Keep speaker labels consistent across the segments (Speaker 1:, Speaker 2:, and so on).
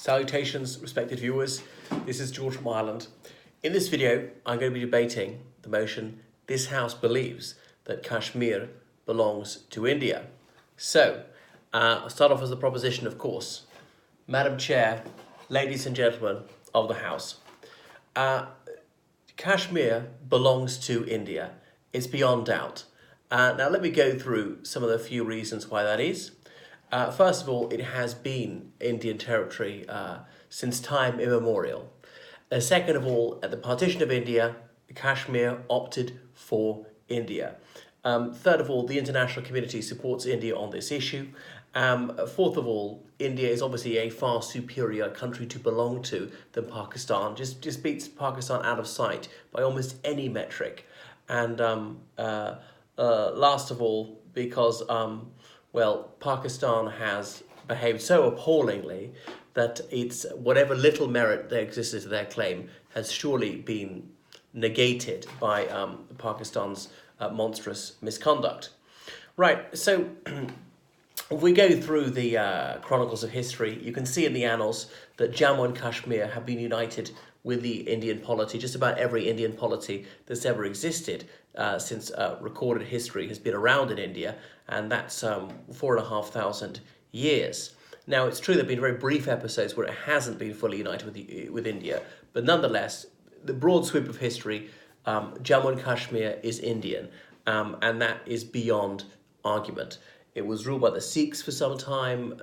Speaker 1: Salutations, respected viewers. This is George from Ireland. In this video, I'm going to be debating the motion this House believes that Kashmir belongs to India. So, I'll start off with the proposition, of course. Madam Chair, ladies and gentlemen of the House, Kashmir belongs to India. It's beyond doubt. Now, let me go through some of the few reasons why that is. First of all, it has been Indian territory since time immemorial. Second of all, at the partition of India, Kashmir opted for India. Third of all, the international community supports India on this issue. Fourth of all, India is obviously a far superior country to belong to than Pakistan. Just beats Pakistan out of sight by almost any metric. And last of all, because Pakistan has behaved so appallingly that it's whatever little merit there existed to their claim has surely been negated by Pakistan's monstrous misconduct. Right, so if we go through the chronicles of history, you can see in the annals that Jammu and Kashmir have been united with the Indian polity. Just about every Indian polity that's ever existed since recorded history has been around in India, and that's 4,500 years. Now, it's true there have been very brief episodes where it hasn't been fully united with India, but nonetheless, the broad sweep of history, Jammu and Kashmir is Indian, and that is beyond argument. It was ruled by the Sikhs for some time,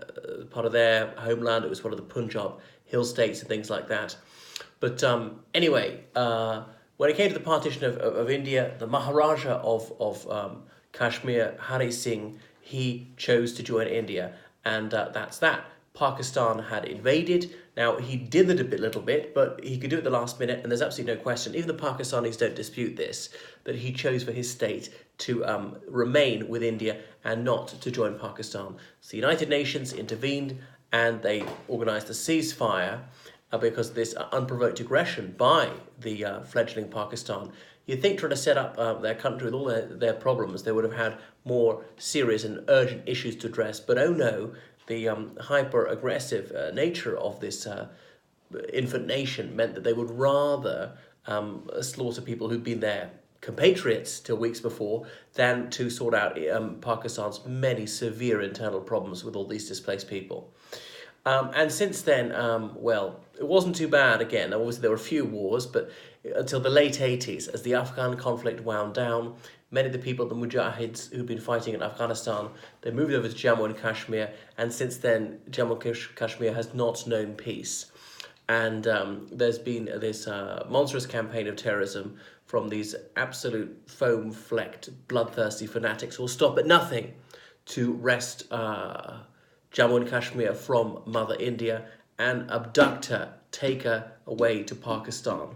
Speaker 1: part of their homeland. It was one of the Punjab hill states and things like that. But anyway, when it came to the partition of India, the Maharaja of Kashmir, Hari Singh, he chose to join India, and that's that. Pakistan had invaded. Now, he dithered a little bit, but he could do it at the last minute, and there's absolutely no question, even the Pakistanis don't dispute this, that he chose for his state to remain with India and not to join Pakistan. So the United Nations intervened, and they organised a ceasefire because of this unprovoked aggression by the fledgling Pakistan. You'd think trying to set up their country with all their problems, they would have had more serious and urgent issues to address, but oh no, the hyper-aggressive nature of this infant nation meant that they would rather slaughter people who'd been their compatriots till weeks before than to sort out Pakistan's many severe internal problems with all these displaced people. And since then, it wasn't too bad again. Obviously, there were a few wars, but until the late 80s, as the Afghan conflict wound down, many of the people, the Mujahids who'd been fighting in Afghanistan, they moved over to Jammu and Kashmir, and since then, Jammu and Kashmir has not known peace. And there's been this monstrous campaign of terrorism from these absolute foam-flecked, bloodthirsty fanatics who will stop at nothing to wrest Jammu and Kashmir from Mother India and abduct her, take her away to Pakistan.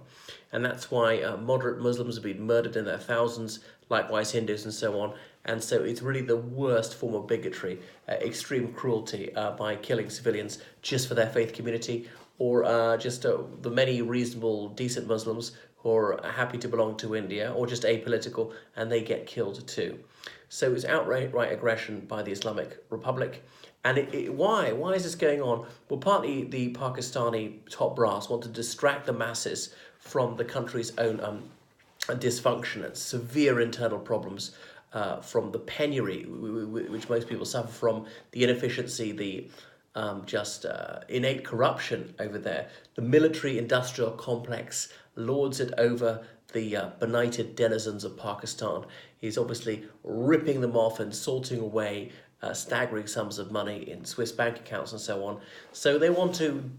Speaker 1: And that's why moderate Muslims have been murdered in their thousands, likewise Hindus and so on. And so it's really the worst form of bigotry, extreme cruelty by killing civilians just for their faith community, or just the many reasonable, decent Muslims who are happy to belong to India, or just apolitical, and they get killed too. So it's outright aggression by the Islamic Republic. And why is this going on? Well, partly the Pakistani top brass want to distract the masses from the country's own dysfunction and severe internal problems from the penury, which most people suffer from, the inefficiency, the innate corruption over there. The military-industrial complex lords it over the benighted denizens of Pakistan. He's obviously ripping them off and salting away staggering sums of money in Swiss bank accounts and so on. So they want to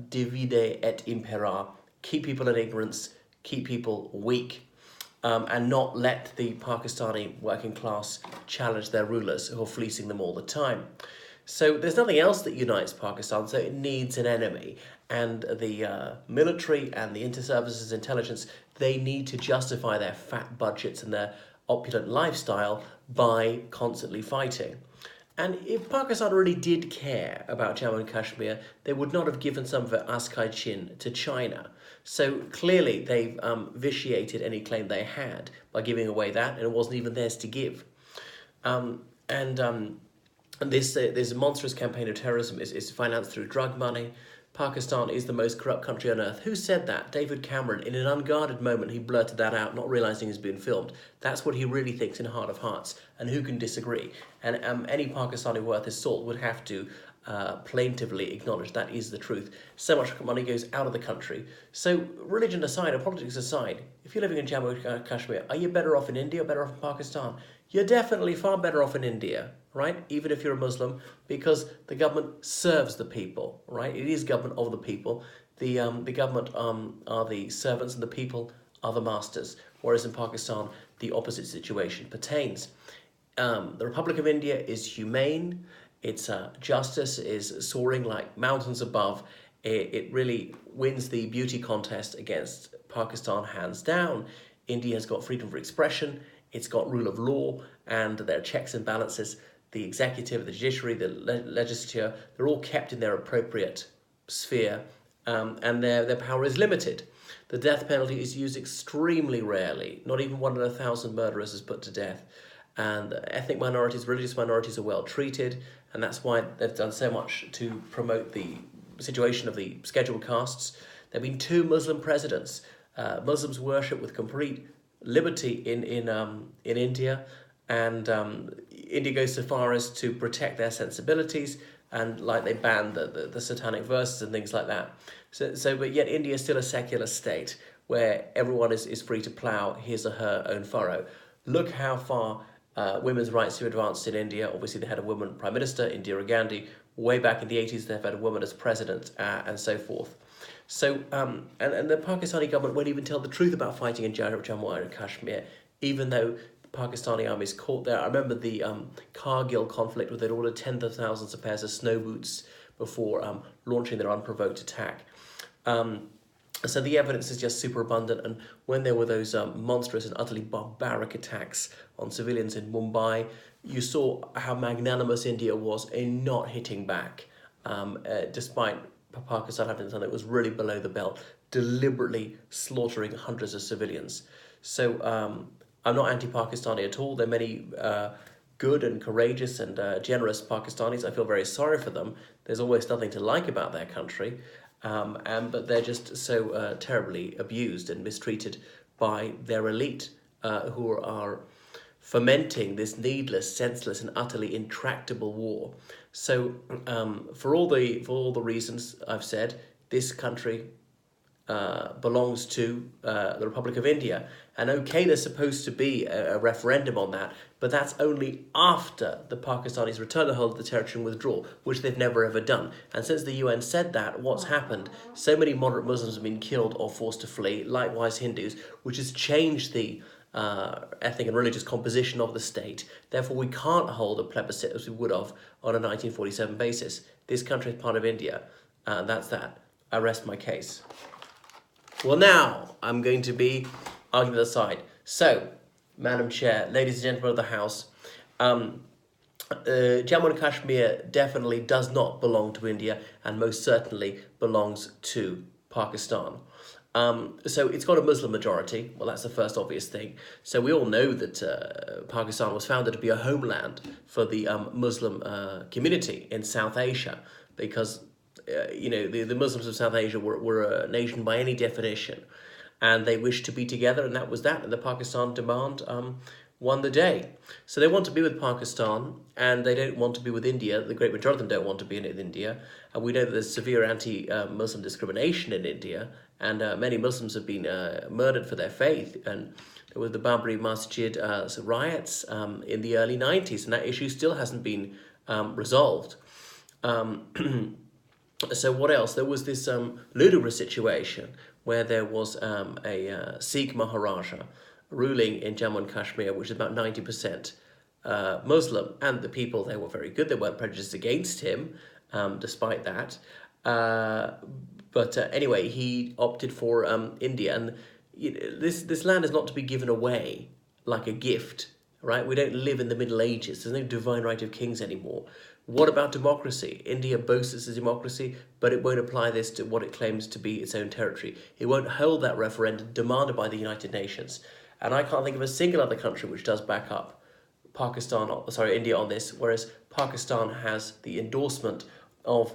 Speaker 1: divide et impera, keep people in ignorance, keep people weak, and not let the Pakistani working class challenge their rulers who are fleecing them all the time. So there's nothing else that unites Pakistan, so it needs an enemy. And the military and the inter-services intelligence, they need to justify their fat budgets and their opulent lifestyle by constantly fighting. And if Pakistan really did care about Jammu and Kashmir, they would not have given some of it Askai Chin to China. So clearly they've vitiated any claim they had by giving away that, and it wasn't even theirs to give. And this monstrous campaign of terrorism is financed through drug money. Pakistan is the most corrupt country on earth. Who said that? David Cameron. In an unguarded moment, he blurted that out, not realising he's been filmed. That's what he really thinks in heart of hearts. And who can disagree? And any Pakistani worth his salt would have to plaintively acknowledge that is the truth. So much money goes out of the country. So religion aside, or politics aside, if you're living in Jammu and Kashmir, are you better off in India or better off in Pakistan? You're definitely far better off in India, right? Even if you're a Muslim, because the government serves the people, right? It is government of the people. The government are the servants and the people are the masters. Whereas in Pakistan, the opposite situation pertains. The Republic of India is humane. Its justice is soaring like mountains above. It really wins the beauty contest against Pakistan hands down. India has got freedom of expression. It's got rule of law, and there are checks and balances. The executive, the judiciary, the legislature, they're all kept in their appropriate sphere, and their power is limited. The death penalty is used extremely rarely. Not even 1 in 1,000 murderers is put to death. And ethnic minorities, religious minorities are well treated, and that's why they've done so much to promote the situation of the scheduled castes. There have been 2 Muslim presidents. Muslims worship with complete liberty in India, and India goes so far as to protect their sensibilities, and like they ban the satanic verses and things like that. But yet India is still a secular state where everyone is free to plough his or her own furrow. Look how far women's rights have advanced in India. Obviously, they had a woman prime minister, Indira Gandhi. Way back in the 80s, they've had a woman as president, and so forth. So, and the Pakistani government won't even tell the truth about fighting in Jammu and Kashmir, even though the Pakistani army is caught there. I remember the Kargil conflict, where they'd ordered tens of thousands of pairs of snow boots before launching their unprovoked attack. So the evidence is just super abundant, and when there were those monstrous and utterly barbaric attacks on civilians in Mumbai, you saw how magnanimous India was in not hitting back, despite Pakistan having something that was really below the belt, deliberately slaughtering hundreds of civilians. So I'm not anti-Pakistani at all. There are many good and courageous and generous Pakistanis. I feel very sorry for them. There's always nothing to like about their country, but they're just so terribly abused and mistreated by their elite, who are fomenting this needless, senseless, and utterly intractable war. So, for all the reasons I've said, this country belongs to the Republic of India. And okay, there's supposed to be a referendum on that, but that's only after the Pakistanis return the whole of the territory and withdraw, which they've never ever done. And since the UN said that, what's happened? So many moderate Muslims have been killed or forced to flee, likewise Hindus, which has changed the ethnic and religious composition of the state. Therefore, we can't hold a plebiscite as we would have on a 1947 basis. This country is part of India, and that's that. I rest my case. Well, now I'm going to be arguing the other side. So, Madam Chair, ladies and gentlemen of the House, Jammu and Kashmir definitely does not belong to India, and most certainly belongs to Pakistan. So it's got a Muslim majority. Well, that's the first obvious thing. So we all know that Pakistan was founded to be a homeland for the Muslim community in South Asia, because the Muslims of South Asia were a nation by any definition, and they wished to be together, and that was that. And the Pakistan demand won the day. So they want to be with Pakistan, and they don't want to be with India. The great majority of them don't want to be in India. And we know that there's severe anti-Muslim discrimination in India, and many Muslims have been murdered for their faith. And there were the Babri Masjid riots in the early 90s, and that issue still hasn't been resolved. So what else? There was this ludicrous situation where there was a Sikh Maharaja ruling in Jammu and Kashmir, which is about 90% Muslim, and the people there were very good. They weren't prejudiced against him, despite that. But anyway, he opted for India, and this land is not to be given away like a gift, right? We don't live in the Middle Ages. There's no divine right of kings anymore. What about democracy? India boasts it's a democracy, but it won't apply this to what it claims to be its own territory. It won't hold that referendum demanded by the United Nations. And I can't think of a single other country which does back up India on this, whereas Pakistan has the endorsement of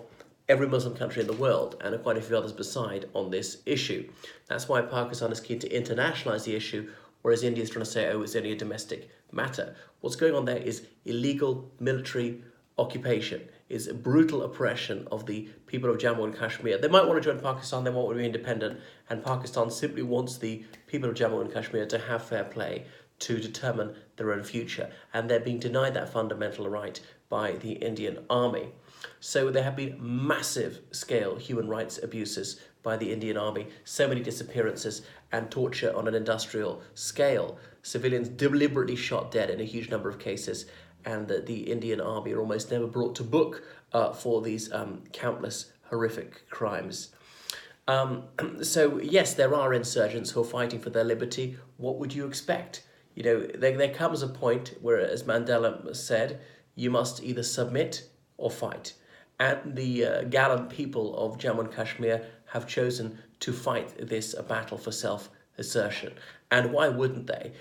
Speaker 1: every Muslim country in the world and quite a few others beside on this issue. That's why Pakistan is keen to internationalize the issue, whereas India is trying to say, oh, it's only a domestic matter. What's going on there is illegal military occupation, is a brutal oppression of the people of Jammu and Kashmir. They might want to join Pakistan, they want to be independent, and Pakistan simply wants the people of Jammu and Kashmir to have fair play to determine their own future, and they're being denied that fundamental right by the Indian army. So there have been massive scale human rights abuses by the Indian army, so many disappearances and torture on an industrial scale. Civilians deliberately shot dead in a huge number of cases, and the Indian army are almost never brought to book for these countless horrific crimes. So yes, there are insurgents who are fighting for their liberty. What would you expect? You know, there comes a point where, as Mandela said, you must either submit or fight. And the gallant people of Jammu and Kashmir have chosen to fight this battle for self-assertion. And why wouldn't they?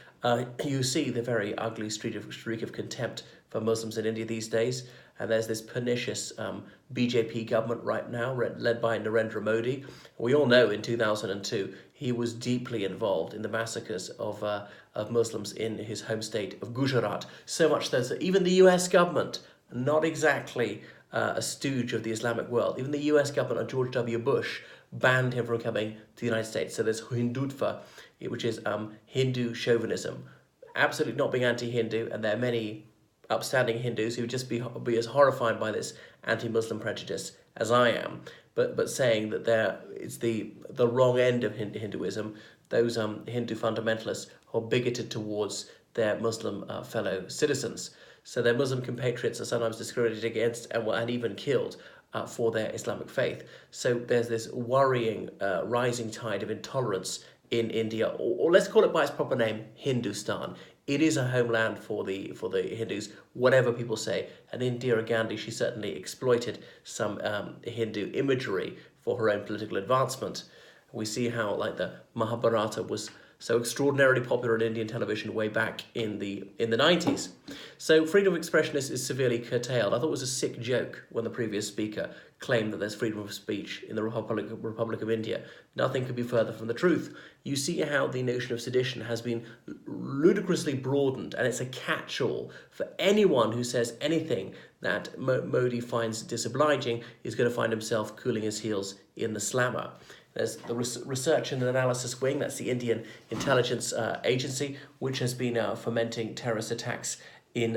Speaker 1: You see the very ugly streak of contempt for Muslims in India these days. And there's this pernicious BJP government right now, led by Narendra Modi. We all know in 2002, he was deeply involved in the massacres of Muslims in his home state of Gujarat. So much so that even the US government, not exactly a stooge of the Islamic world, even the US government of George W. Bush banned him from coming to the United States. So there's Hindutva, which is Hindu chauvinism, absolutely not being anti-Hindu, and there are many upstanding Hindus who would just be as horrified by this anti-Muslim prejudice as I am, but saying that it's the wrong end of Hinduism. Those Hindu fundamentalists are bigoted towards their Muslim fellow citizens. So their Muslim compatriots are sometimes discriminated against and even killed for their Islamic faith. So there's this worrying rising tide of intolerance in India, or let's call it by its proper name, Hindustan. It is a homeland for the Hindus, whatever people say. And Indira Gandhi, she certainly exploited some Hindu imagery for her own political advancement. We see how, like, the Mahabharata was so extraordinarily popular in Indian television way back in the 90s. So freedom of expression is severely curtailed. I thought it was a sick joke when the previous speaker claimed that there's freedom of speech in the Republic of India. Nothing could be further from the truth. You see how the notion of sedition has been ludicrously broadened, and it's a catch-all for anyone who says anything that Modi finds disobliging is going to find himself cooling his heels in the slammer. There's the Research and Analysis Wing, that's the Indian intelligence agency, which has been fomenting terrorist attacks in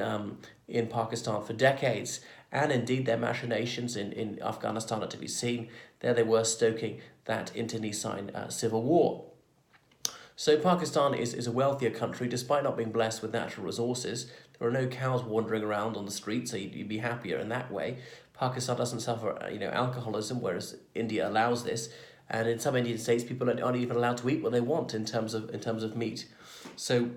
Speaker 1: Pakistan for decades. And indeed, their machinations in Afghanistan are to be seen. There they were stoking that internecine civil war. So Pakistan is a wealthier country, despite not being blessed with natural resources. There are no cows wandering around on the streets, so you'd be happier in that way. Pakistan doesn't suffer, alcoholism, whereas India allows this. And in some Indian states, people aren't even allowed to eat what they want in terms of meat. So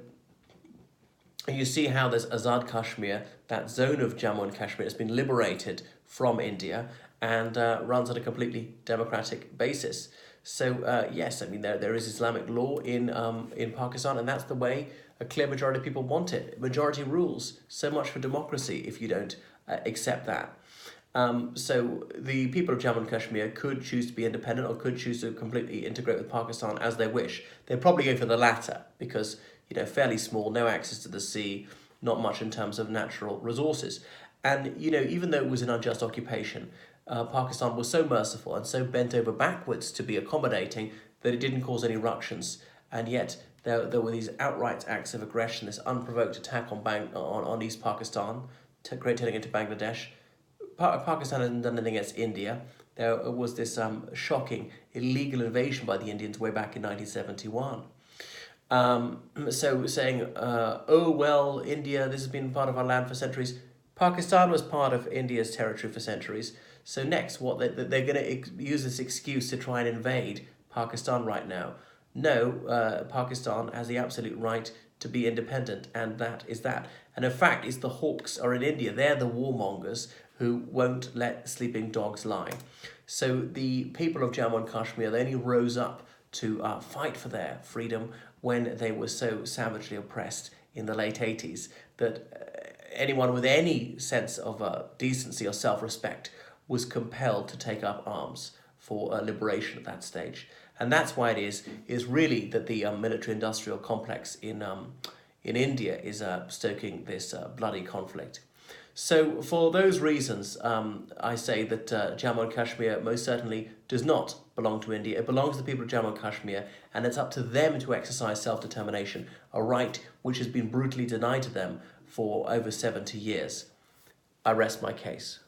Speaker 1: you see how there's Azad Kashmir, that zone of Jammu and Kashmir has been liberated from India and runs on a completely democratic basis. So yes, there is Islamic law in Pakistan, and that's the way a clear majority of people want it. Majority rules. So much for democracy if you don't accept that. So the people of Jammu and Kashmir could choose to be independent or could choose to completely integrate with Pakistan as they wish. They'd probably go for the latter because, fairly small, no access to the sea, not much in terms of natural resources. And, even though it was an unjust occupation, Pakistan was so merciful and so bent over backwards to be accommodating that it didn't cause any ructions. And yet there were these outright acts of aggression, this unprovoked attack on East Pakistan, turning into Bangladesh. Pakistan hasn't done anything against India. There was this shocking illegal invasion by the Indians way back in 1971. So saying, India, this has been part of our land for centuries. Pakistan was part of India's territory for centuries. So next, they're going to use this excuse to try and invade Pakistan right now. No, Pakistan has the absolute right to be independent, and that is that. And in fact, it's the hawks are in India. They're the warmongers who won't let sleeping dogs lie. So the people of Jammu and Kashmir, they only rose up to fight for their freedom when they were so savagely oppressed in the late 80s that anyone with any sense of decency or self-respect was compelled to take up arms for liberation at that stage. And that's why it is really that the military-industrial complex in India is stoking this bloody conflict. So for those reasons, I say that Jammu and Kashmir most certainly does not belong to India. It belongs to the people of Jammu and Kashmir, and it's up to them to exercise self-determination, a right which has been brutally denied to them for over 70 years. I rest my case.